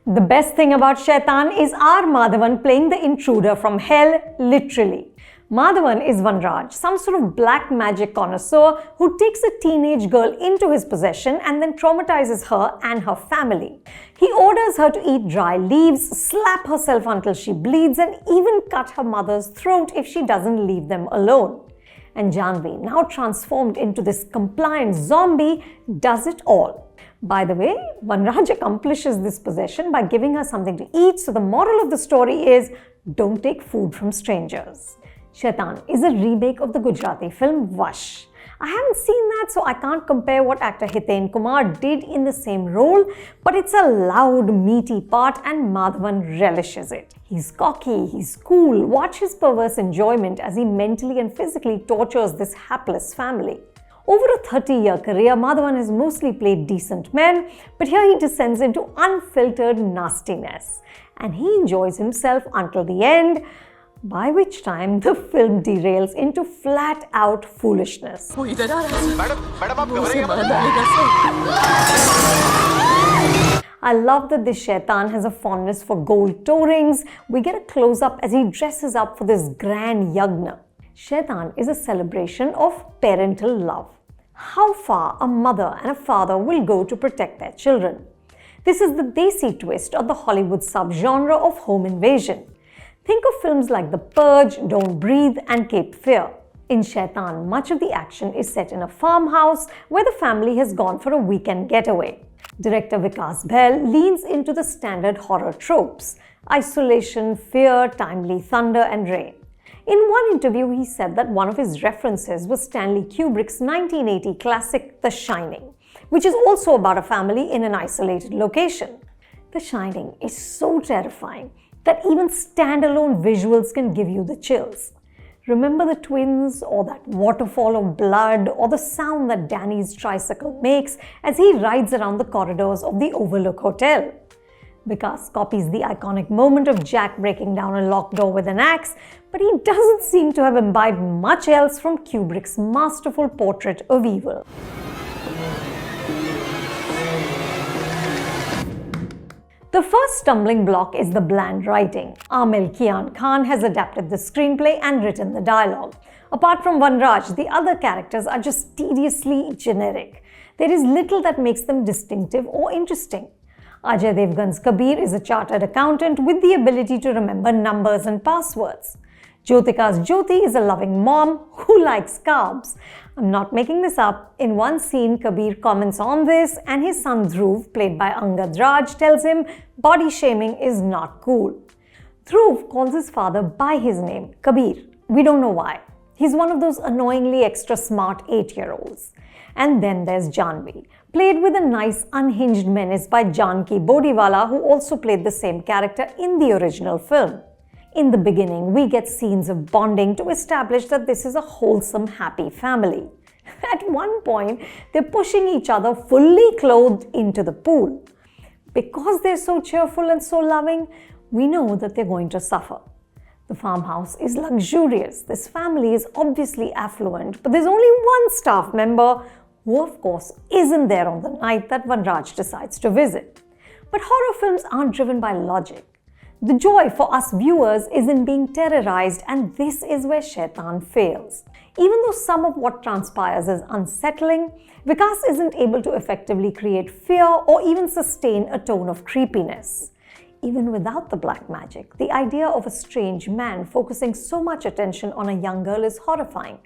The best thing about Shaitaan is our Madhavan playing the intruder from hell, literally. Madhavan is Vanraj, some sort of black magic connoisseur who takes a teenage girl into his possession and then traumatizes her and her family. He orders her to eat dry leaves, slap herself until she bleeds, and even cut her mother's throat if she doesn't leave them alone. And Janvi, now transformed into this compliant zombie, does it all. By the way, Vanraj accomplishes this possession by giving her something to eat, so the moral of the story is don't take food from strangers. Shaitaan is a remake of the Gujarati film Vash. I haven't seen that, so I can't compare what actor Hiten Kumar did in the same role, but it's a loud, meaty part and Madhavan relishes it. He's cocky, he's cool. Watch his perverse enjoyment as he mentally and physically tortures this hapless family. Over a 30-year career, Madhavan has mostly played decent men, but here he descends into unfiltered nastiness. And he enjoys himself until the end, by which time the film derails into flat-out foolishness. I love that this Shaitaan has a fondness for gold toe rings. We get a close-up as he dresses up for this grand yagna. Shaitaan is a celebration of parental love. How far a mother and a father will go to protect their children. This is the desi twist of the Hollywood subgenre of home invasion. Think of films like The Purge, Don't Breathe, and Cape Fear. In Shaitaan, much of the action is set in a farmhouse where the family has gone for a weekend getaway. Director Vikas Bahl leans into the standard horror tropes: isolation, fear, timely thunder, and rain. In one interview, he said that one of his references was Stanley Kubrick's 1980 classic The Shining, which is also about a family in an isolated location. The Shining is so terrifying that even standalone visuals can give you the chills. Remember the twins, or that waterfall of blood, or the sound that Danny's tricycle makes as he rides around the corridors of the Overlook Hotel. Vikas copies the iconic moment of Jack breaking down a locked door with an axe, but he doesn't seem to have imbibed much else from Kubrick's masterful portrait of evil. The first stumbling block is the bland writing. Amil Kian Khan has adapted the screenplay and written the dialogue. Apart from Vanraj, the other characters are just tediously generic. There is little that makes them distinctive or interesting. Ajay Devgn's Kabir is a chartered accountant with the ability to remember numbers and passwords. Jyotika's Jyoti is a loving mom who likes carbs. I'm not making this up. In one scene, Kabir comments on this and his son Dhruv, played by Angad Raj, tells him body shaming is not cool. Dhruv calls his father by his name, Kabir. We don't know why. He's one of those annoyingly extra smart 8-year-olds. And then there's Janvi, played with a nice unhinged menace by Janki Bodiwala, who also played the same character in the original film. In the beginning, we get scenes of bonding to establish that this is a wholesome, happy family. At one point, they're pushing each other fully clothed into the pool. Because they're so cheerful and so loving, we know that they're going to suffer. The farmhouse is luxurious. This family is obviously affluent, but there's only one staff member who, of course, isn't there on the night that Vanraj decides to visit. But horror films aren't driven by logic. The joy for us viewers is in being terrorized, and this is where Shaitaan fails. Even though some of what transpires is unsettling, Vikas isn't able to effectively create fear or even sustain a tone of creepiness. Even without the black magic, the idea of a strange man focusing so much attention on a young girl is horrifying.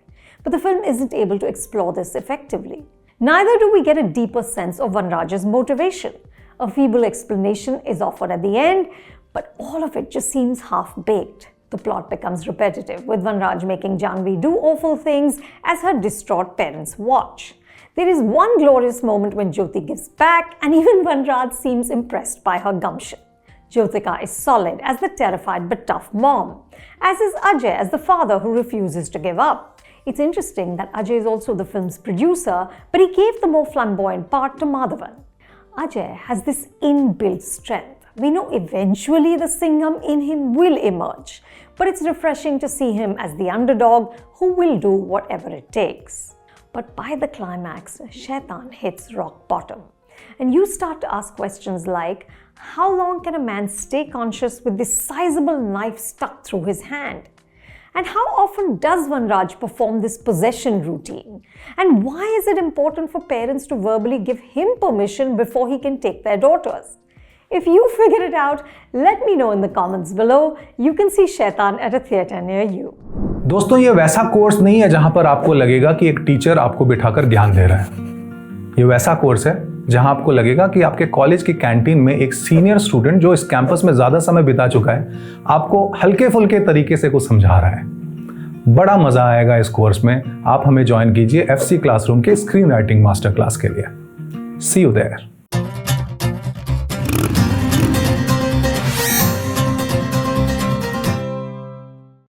But the film isn't able to explore this effectively. Neither do we get a deeper sense of Vanraj's motivation. A feeble explanation is offered at the end, but all of it just seems half-baked. The plot becomes repetitive, with Vanraj making Janvi do awful things as her distraught parents watch. There is one glorious moment when Jyoti gives back, and even Vanraj seems impressed by her gumption. Jyotika is solid as the terrified but tough mom, as is Ajay as the father who refuses to give up. It's interesting that Ajay is also the film's producer, but he gave the more flamboyant part to Madhavan. Ajay has this inbuilt strength. We know eventually the Singham in him will emerge, but it's refreshing to see him as the underdog who will do whatever it takes. But by the climax, Shaitaan hits rock bottom. And you start to ask questions like, How long can a man stay conscious with this sizable knife stuck through his hand? And how often does Vanraj perform this possession routine? And why is it important for parents to verbally give him permission before he can take their daughters? If you figure it out, let me know in the comments below. You can see Shaitaan at a theatre near you. दोस्तों, ये वैसा course नहीं है जहां पर आपको लगेगा कि एक टीचर आपको बिठाकर ज्ञान दे रहा है। ये वैसा कोर्स है जहां आपको लगेगा कि आपके कॉलेज की कैंटीन में एक सीनियर स्टूडेंट जो इस कैंपस में ज्यादा समय बिता चुका है आपको हल्के फुल्के तरीके से कुछ समझा रहा है। बड़ा मजा आएगा इस कोर्स में। आप हमें ज्वाइन कीजिए FC क्लासरूम के स्क्रीन राइटिंग मास्टर क्लास के लिए। सी यू देयर।